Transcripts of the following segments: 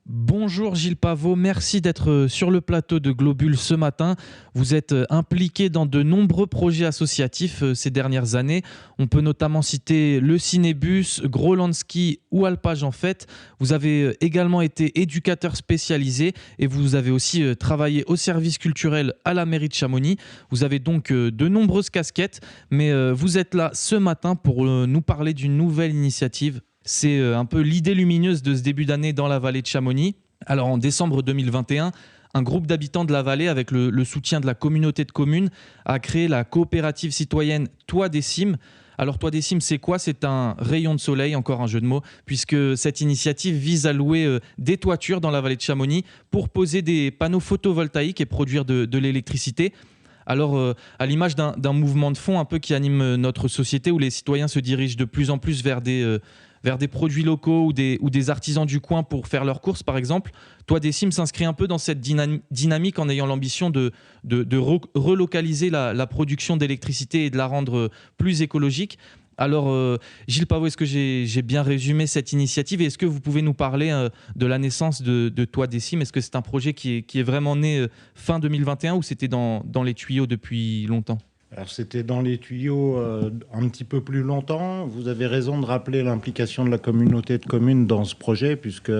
Bonjour Gilles Pavot, merci d'être sur le plateau de Globule ce matin. Vous êtes impliqué dans de nombreux projets associatifs ces dernières années. On peut notamment citer le Cinébus, Grolandski ou Alpage en fait. Vous avez également été éducateur spécialisé et vous avez aussi travaillé au service culturel à la mairie de Chamonix. Vous avez donc de nombreuses casquettes, mais vous êtes là ce matin pour nous parler d'une nouvelle initiative. C'est un peu l'idée lumineuse de ce début d'année dans la vallée de Chamonix. Alors en décembre 2021, un groupe d'habitants de la vallée, avec le soutien de la communauté de communes, a créé la coopérative citoyenne Toit des Cimes. Alors Toit des Cimes, c'est quoi? C'est un rayon de soleil, encore un jeu de mots, puisque cette initiative vise à louer des toitures dans la vallée de Chamonix pour poser des panneaux photovoltaïques et produire de l'électricité. Alors, à l'image d'un mouvement de fond un peu qui anime notre société, où les citoyens se dirigent de plus en plus vers des produits locaux ou des artisans du coin pour faire leurs courses, par exemple, Toit des Cimes s'inscrit un peu dans cette dynamique en ayant l'ambition de relocaliser la production d'électricité et de la rendre plus écologique. Alors, Gilles Pavot, est-ce que j'ai bien résumé cette initiative et est-ce que vous pouvez nous parler de la naissance de Toit des Cimes? Est-ce que c'est un projet qui est vraiment né fin 2021 ou c'était dans les tuyaux depuis longtemps? Alors c'était dans les tuyaux un petit peu plus longtemps. Vous avez raison de rappeler l'implication de la communauté de communes dans ce projet, puisque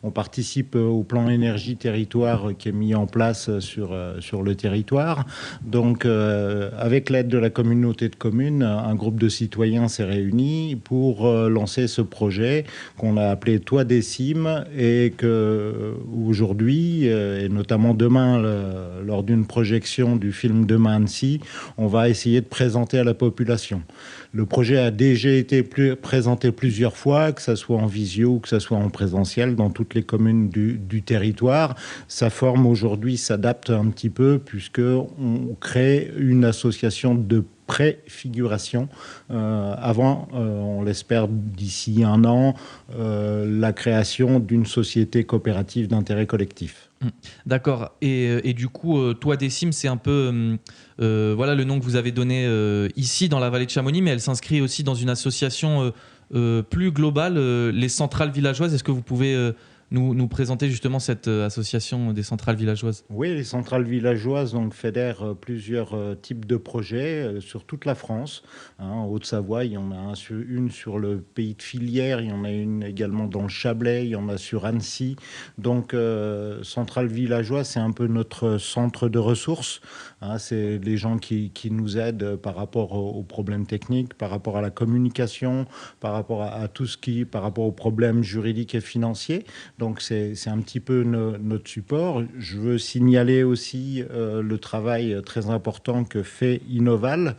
on participe au plan énergie territoire qui est mis en place sur le territoire. Donc avec l'aide de la communauté de communes, un groupe de citoyens s'est réuni pour lancer ce projet qu'on a appelé Toit des Cimes et que aujourd'hui, et notamment demain, lors d'une projection du film Demain Annecy, on va essayer de présenter à la population. Le projet a déjà été présenté plusieurs fois, que ce soit en visio ou que ce soit en présentiel, dans toutes les communes du territoire. Sa forme aujourd'hui s'adapte un petit peu puisqu'on crée une association de préfiguration avant, on l'espère d'ici un an, la création d'une société coopérative d'intérêt collectif. D'accord. Et du coup, Toit des Cimes, c'est un peu voilà le nom que vous avez donné ici dans la vallée de Chamonix, mais elle s'inscrit aussi dans une association plus globale, les Centrales Villageoises. Est-ce que vous pouvez nous présenter justement cette association des Centrales Villageoises? Oui, les centrales villageoises donc, fédèrent plusieurs types de projets sur toute la France. En Haute-Savoie, il y en a une sur le pays de Filière, il y en a une également dans le Chablais, il y en a sur Annecy. Donc, centrale villageoise, c'est un peu notre centre de ressources. C'est les gens qui nous aident par rapport aux problèmes techniques, par rapport à la communication, par rapport à tout ce qui, par rapport aux problèmes juridiques et financiers. Donc c'est un petit peu notre support. Je veux signaler aussi le travail très important que fait Innoval.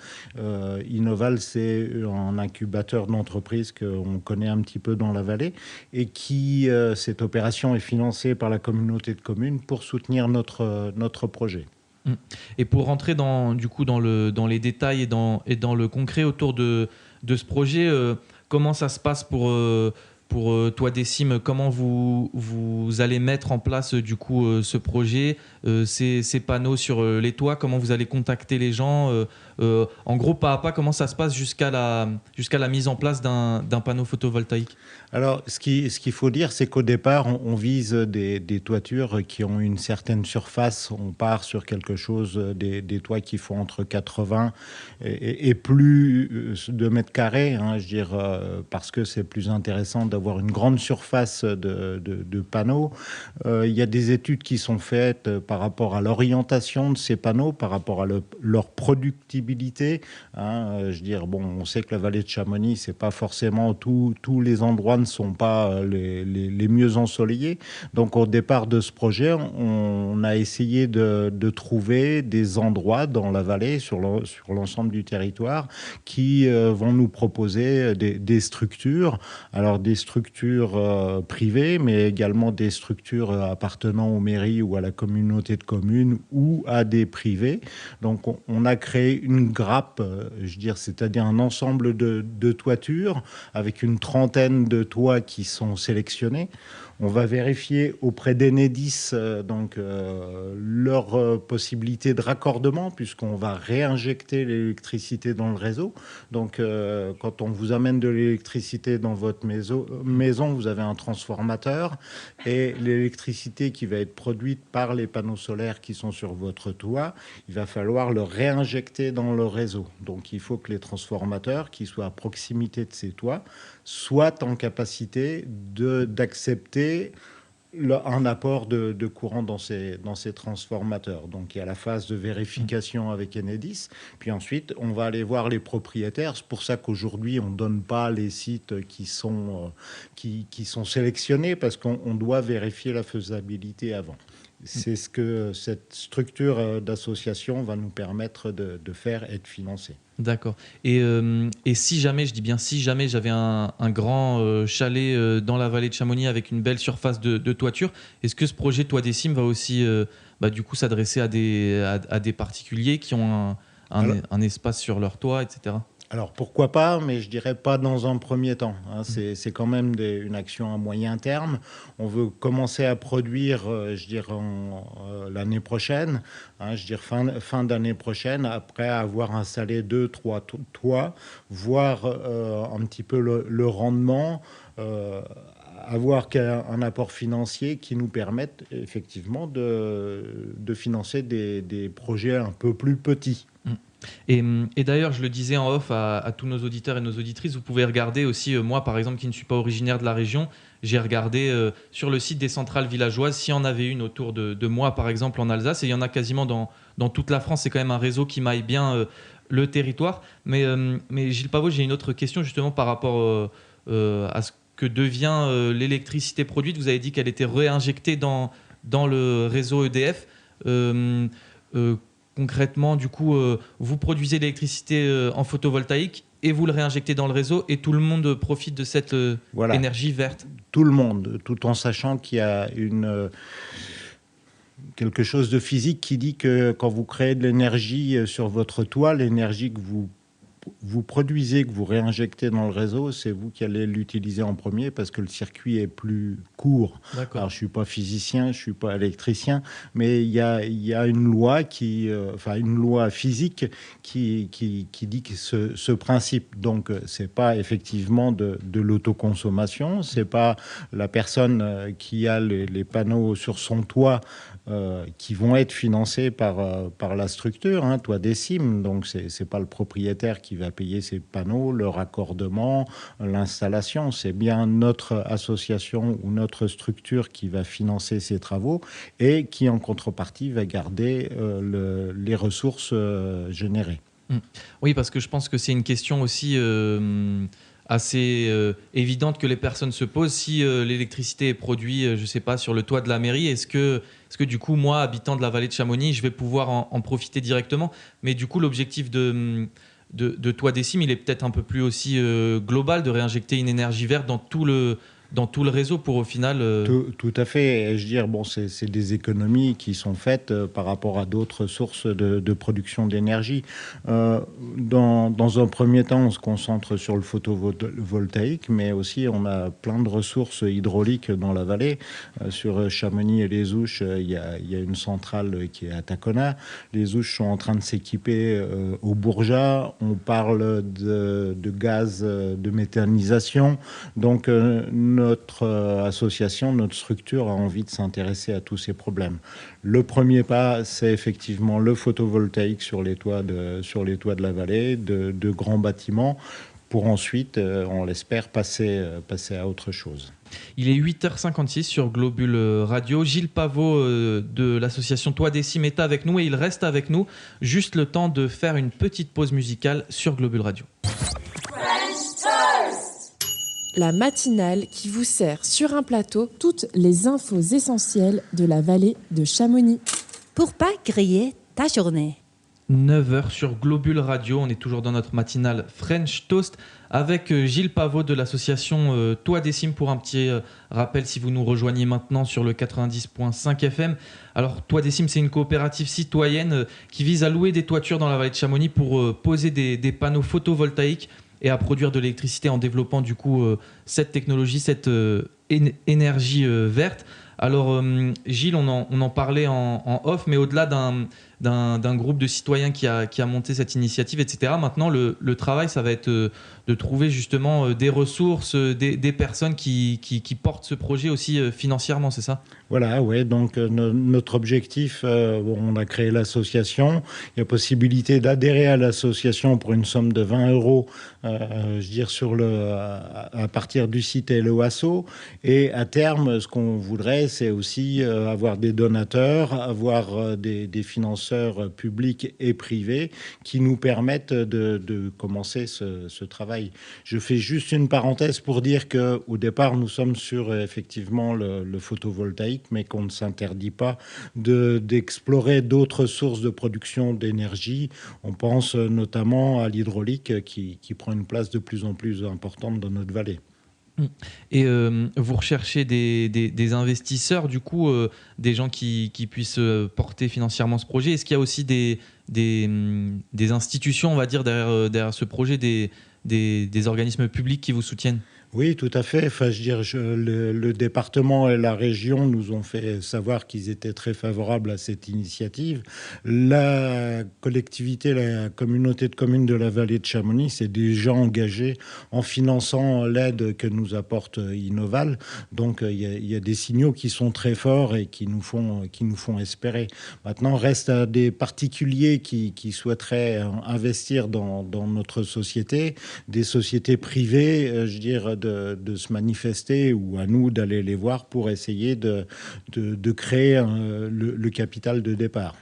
Innoval, c'est un incubateur d'entreprise qu'on connaît un petit peu dans la vallée et qui, cette opération est financée par la communauté de communes pour soutenir notre projet. Et pour rentrer dans les détails et dans le concret autour de ce projet, comment ça se passe pour Toit des Cimes? Comment vous allez mettre en place du coup ce projet, ces panneaux sur les toits? Comment vous allez contacter les gens? En gros, pas à pas, comment ça se passe jusqu'à la mise en place d'un panneau photovoltaïque? Alors, ce qu'il faut dire, c'est qu'au départ, on vise des toitures qui ont une certaine surface. On part sur quelque chose, des toits qui font entre 80 et plus de mètres carrés, je veux dire, parce que c'est plus intéressant d'avoir une grande surface de panneaux. Il y a des études qui sont faites par rapport à l'orientation de ces panneaux, par rapport à leur productibilité. Je veux dire, bon, on sait que la vallée de Chamonix, c'est pas forcément tous les endroits ne sont pas les mieux ensoleillés. Donc au départ de ce projet, on a essayé de trouver des endroits dans la vallée, sur l'ensemble du territoire, qui vont nous proposer des structures. Alors des structures privées, mais également des structures appartenant aux mairies ou à la communauté de communes ou à des privés. Donc on a créé une grappe, je veux dire, c'est-à-dire un ensemble de toitures avec une trentaine de toits qui sont sélectionnés. On va vérifier auprès d'Enedis leur possibilité de raccordement, puisqu'on va réinjecter l'électricité dans le réseau. Donc, quand on vous amène de l'électricité dans votre maison, vous avez un transformateur et l'électricité qui va être produite par les panneaux solaires qui sont sur votre toit, il va falloir le réinjecter dans le réseau. Donc, il faut que les transformateurs qui soient à proximité de ces toits soient en capacité d'accepter un apport de courant dans ces transformateurs. Donc il y a la phase de vérification avec Enedis, puis ensuite on va aller voir les propriétaires. C'est pour ça qu'aujourd'hui on ne donne pas les sites qui sont sélectionnés, parce qu'on doit vérifier la faisabilité avant. C'est ce que cette structure d'association va nous permettre de faire et de financer. D'accord. Et si jamais, je dis bien si jamais, j'avais un grand chalet dans la vallée de Chamonix avec une belle surface de toiture, est-ce que ce projet Toit des Cimes va aussi du coup s'adresser à des particuliers qui ont un espace sur leur toit, etc. Alors pourquoi pas, mais je dirais pas dans un premier temps. C'est quand même une action à moyen terme. On veut commencer à produire, l'année prochaine, fin d'année prochaine, après avoir installé 2-3 toits, voir un petit peu le rendement, avoir un apport financier qui nous permette effectivement de financer des projets un peu plus petits. Et d'ailleurs, je le disais en off à tous nos auditeurs et nos auditrices, vous pouvez regarder aussi, moi par exemple qui ne suis pas originaire de la région, j'ai regardé sur le site des centrales villageoises s'il y en avait une autour de moi par exemple en Alsace, et il y en a quasiment dans toute la France. C'est quand même un réseau qui maille bien le territoire. Mais Gilles Pavot, j'ai une autre question justement par rapport à ce que devient l'électricité produite. Vous avez dit qu'elle était réinjectée dans le réseau EDF. Concrètement, du coup, vous produisez l'électricité en photovoltaïque et vous le réinjectez dans le réseau, et tout le monde profite de cette énergie verte. Tout le monde, tout en sachant qu'il y a quelque chose de physique qui dit que quand vous créez de l'énergie sur votre toit, l'énergie que vous produisez, que vous réinjectez dans le réseau, c'est vous qui allez l'utiliser en premier, parce que le circuit est plus court. D'accord. Alors, je ne suis pas physicien, je ne suis pas électricien, mais il y a une loi une loi physique qui dit que ce principe. Donc, ce n'est pas effectivement de l'autoconsommation, ce n'est pas la personne qui a les panneaux sur son toit qui vont être financés par la structure, Toit des Cimes. Donc, ce n'est pas le propriétaire qui va payer ces panneaux, le raccordement, l'installation. C'est bien notre association ou notre structure qui va financer ces travaux et qui, en contrepartie, va garder les ressources générées. Oui, parce que je pense que c'est une question aussi assez évidente que les personnes se posent. Si l'électricité est produite, je ne sais pas, sur le toit de la mairie, est-ce que du coup, moi, habitant de la vallée de Chamonix, je vais pouvoir en profiter directement? Mais du coup, l'objectif de Toit des Cimes, il est peut-être un peu plus aussi global, de réinjecter une énergie verte dans tout le réseau pour au final... Tout à fait. Et je veux dire, c'est des économies qui sont faites par rapport à d'autres sources de production d'énergie. Dans un premier temps, on se concentre sur le photovoltaïque, mais aussi on a plein de ressources hydrauliques dans la vallée. Sur Chamonix et les Ouches, il y a une centrale qui est à Tacona. Les Ouches sont en train de s'équiper au Bourjat. On parle de gaz de méthanisation. Donc, notre association, notre structure a envie de s'intéresser à tous ces problèmes. Le premier pas, c'est effectivement le photovoltaïque sur les toits de la vallée, de grands bâtiments, pour ensuite, on l'espère, passer à autre chose. Il est 8h56 sur Globule Radio. Gilles Pavot de l'association Toit des Cimes est avec nous, et il reste avec nous juste le temps de faire une petite pause musicale sur Globule Radio. La matinale qui vous sert sur un plateau toutes les infos essentielles de la vallée de Chamonix. Pour pas griller ta journée. 9h sur Globule Radio, on est toujours dans notre matinale French Toast avec Gilles Pavot de l'association Toit des Cimes. Pour un petit rappel, si vous nous rejoignez maintenant sur le 90.5 FM. Alors, Toit des Cimes, c'est une coopérative citoyenne qui vise à louer des toitures dans la vallée de Chamonix pour poser des panneaux photovoltaïques et à produire de l'électricité en développant du coup cette technologie, cette énergie verte. Alors, Gilles, on en parlait en off, mais au-delà d'un groupe de citoyens qui a monté cette initiative, etc., maintenant, le travail, ça va être de trouver justement des ressources, des personnes qui portent ce projet aussi financièrement, c'est ça ? Voilà, ouais. Donc notre objectif, on a créé l'association. Il y a possibilité d'adhérer à l'association pour une somme de 20 €, à partir du site Hello Asso. Et à terme, ce qu'on voudrait, c'est aussi avoir des donateurs, avoir des financeurs publics et privés qui nous permettent de commencer ce travail. Je fais juste une parenthèse pour dire qu'au départ, nous sommes sur effectivement le photovoltaïque, mais qu'on ne s'interdit pas d'explorer d'autres sources de production d'énergie. On pense notamment à l'hydraulique qui prend une place de plus en plus importante dans notre vallée. Et vous recherchez des investisseurs, du coup, des gens qui puissent porter financièrement ce projet. Est-ce qu'il y a aussi des institutions, on va dire, derrière ce projet, des organismes publics qui vous soutiennent ? Oui, tout à fait. Enfin, le département et la région nous ont fait savoir qu'ils étaient très favorables à cette initiative. La collectivité, la communauté de communes de la vallée de Chamonix s'est déjà engagée en finançant l'aide que nous apporte Innoval. Donc, il y a des signaux qui sont très forts et qui nous font espérer. Maintenant, reste à des particuliers qui souhaiteraient investir dans notre société, des sociétés privées, de se manifester, ou à nous d'aller les voir pour essayer de créer le capital de départ.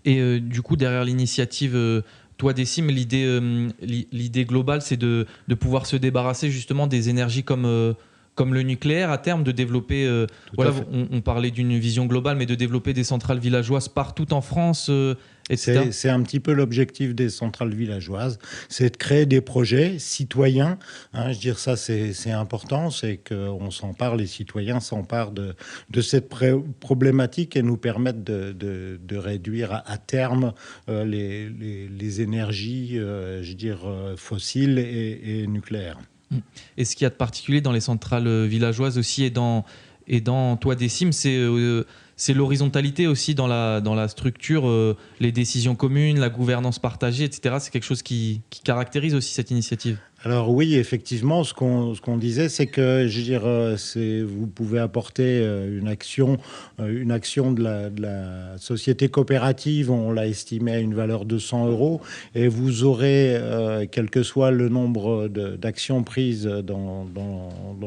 Et du coup, derrière l'initiative Toit des Cimes, l'idée globale, c'est de pouvoir se débarrasser justement des énergies comme le nucléaire à terme, de développer, on parlait d'une vision globale, mais de développer des centrales villageoises partout en France, etc. C'est un petit peu l'objectif des centrales villageoises, c'est de créer des projets citoyens. Ça c'est important, c'est qu'on s'empare, les citoyens s'emparent de cette problématique et nous permettent de réduire à terme les énergies, fossiles et nucléaires. Et ce qu'il y a de particulier dans les centrales villageoises aussi et dans Toit des Cimes, c'est l'horizontalité aussi dans la structure, les décisions communes, la gouvernance partagée, etc. C'est quelque chose qui caractérise aussi cette initiative. Alors oui, effectivement, ce qu'on disait, c'est que, vous pouvez apporter une action de la société coopérative, on l'a estimé à une valeur de 100 €, et vous aurez, quel que soit le nombre d'actions prises dans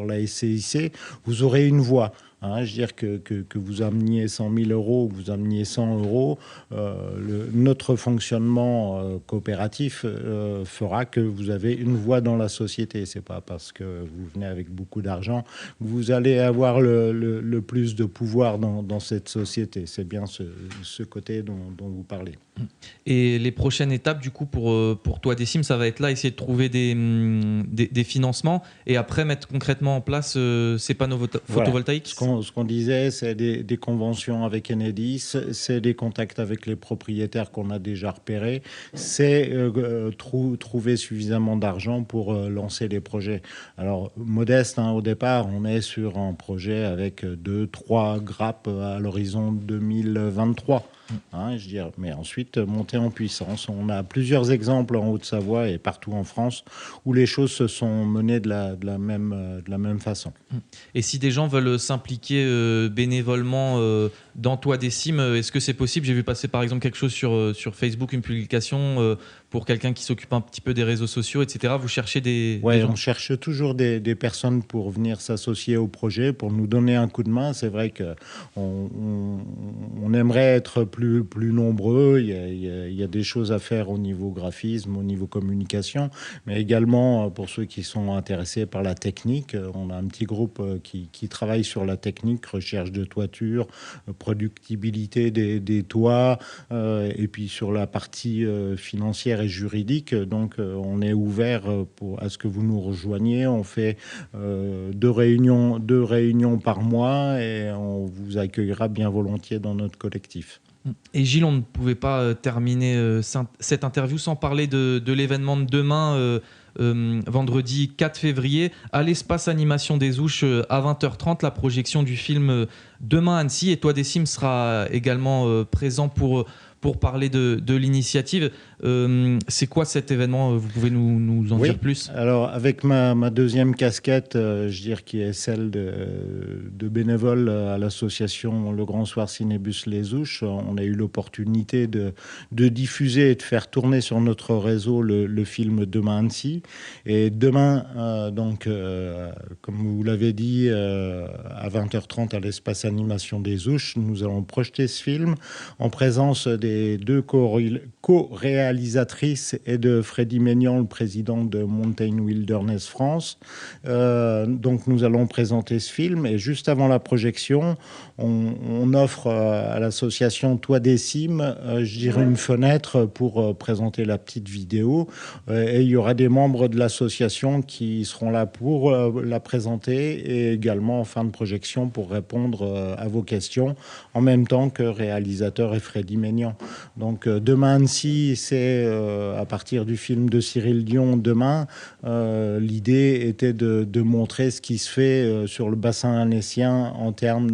la SCIC, vous aurez une voix. Que vous ameniez 100 000 € ou que vous ameniez 100 €, notre fonctionnement coopératif fera que vous avez une voix dans la société. C'est pas parce que vous venez avec beaucoup d'argent que vous allez avoir le plus de pouvoir dans cette société. C'est bien ce côté dont vous parlez. Et les prochaines étapes, du coup, pour Toit des Cimes, ça va être là, essayer de trouver des financements et après mettre concrètement en place ces panneaux photovoltaïques. Voilà. Ce qu'on disait, c'est des conventions avec Enedis, c'est des contacts avec les propriétaires qu'on a déjà repérés, c'est trouver suffisamment d'argent pour lancer les projets. Alors, modeste, au départ, on est sur un projet avec 2-3 grappes à l'horizon 2023. Mais ensuite monter en puissance. On a plusieurs exemples en Haute-Savoie et partout en France où les choses se sont menées de la même façon. Et si des gens veulent s'impliquer bénévolement dans Toit des Cimes, est-ce que c'est possible ? J'ai vu passer par exemple quelque chose sur Facebook, une publication pour quelqu'un qui s'occupe un petit peu des réseaux sociaux, etc. Vous cherchez des gens ? On cherche toujours des personnes pour venir s'associer au projet, pour nous donner un coup de main. C'est vrai qu'on aimerait être plus nombreux. Il y a des choses à faire au niveau graphisme, au niveau communication, mais également pour ceux qui sont intéressés par la technique. On a un petit groupe qui travaille sur la technique, recherche de toiture, productibilité des toits, et puis sur la partie financière et juridique. Donc on est ouvert à ce que vous nous rejoigniez. On fait 2 réunions par mois et on vous accueillera bien volontiers dans notre collectif. Et Gilles, on ne pouvait pas terminer cette interview sans parler de l'événement de demain, vendredi 4 février, à l'espace animation des Ouches à 20h30, la projection du film Demain Annecy. Et Toi Décime sera également présent pour parler de l'initiative. C'est quoi cet événement ? Vous pouvez nous en dire plus ? Alors, avec ma deuxième casquette, je dirais qui est celle de bénévole à l'association Le Grand Soir Cinébus Les Ouches, on a eu l'opportunité de diffuser et de faire tourner sur notre réseau le film Demain Annecy. Et demain, comme vous l'avez dit, à 20h30 à l'espace animation des Ouches, nous allons projeter ce film en présence des deux co-réalisatrices et de Freddy Maignan, le président de Mountain Wilderness France. Donc nous allons présenter ce film et juste avant la projection, on offre à l'association Toi Décime, je dirais une fenêtre pour présenter la petite vidéo. Et il y aura des membres de l'association qui seront là pour la présenter et également en fin de projection pour répondre à vos questions en même temps que réalisateur et Freddy Maignan. Donc Demain Annecy, c'est à partir du film de Cyril Dion, Demain. L'idée était de montrer ce qui se fait sur le bassin annécien en termes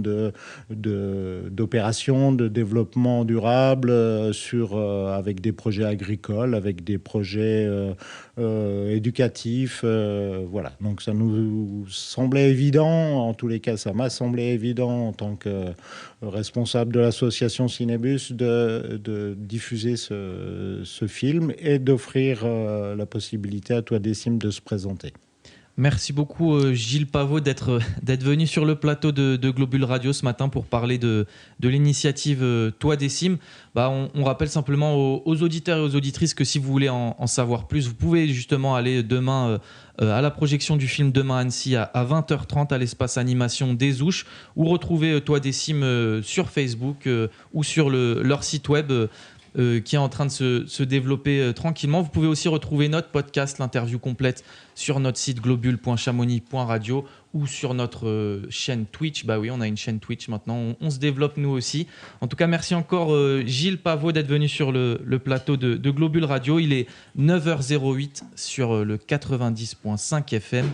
d'opérations, de développement durable, avec des projets agricoles, avec des projets éducatifs. Voilà. Donc ça nous semblait évident, en tous les cas ça m'a semblé évident en tant que responsable de l'association Cinébus de diffuser ce film et d'offrir la possibilité à Toi Décime de se présenter. Merci beaucoup Gilles Pavot d'être venu sur le plateau de Globule Radio ce matin pour parler de l'initiative Toi Décime. On rappelle simplement aux auditeurs et aux auditrices que si vous voulez en savoir plus, vous pouvez justement aller demain à la projection du film Demain Annecy à 20h30 à l'espace animation des Ouches ou retrouver Toi Décime sur Facebook ou sur leur site web qui est en train de se développer tranquillement. Vous pouvez aussi retrouver notre podcast, l'interview complète, sur notre site globule.chamonix.radio ou sur notre chaîne Twitch. Bah oui, on a une chaîne Twitch maintenant, on se développe nous aussi. En tout cas, merci encore Gilles Pavot d'être venu sur le plateau de Globule Radio. Il est 9h08 sur le 90.5 FM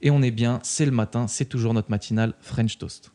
et on est bien, c'est le matin, c'est toujours notre matinale French Toast.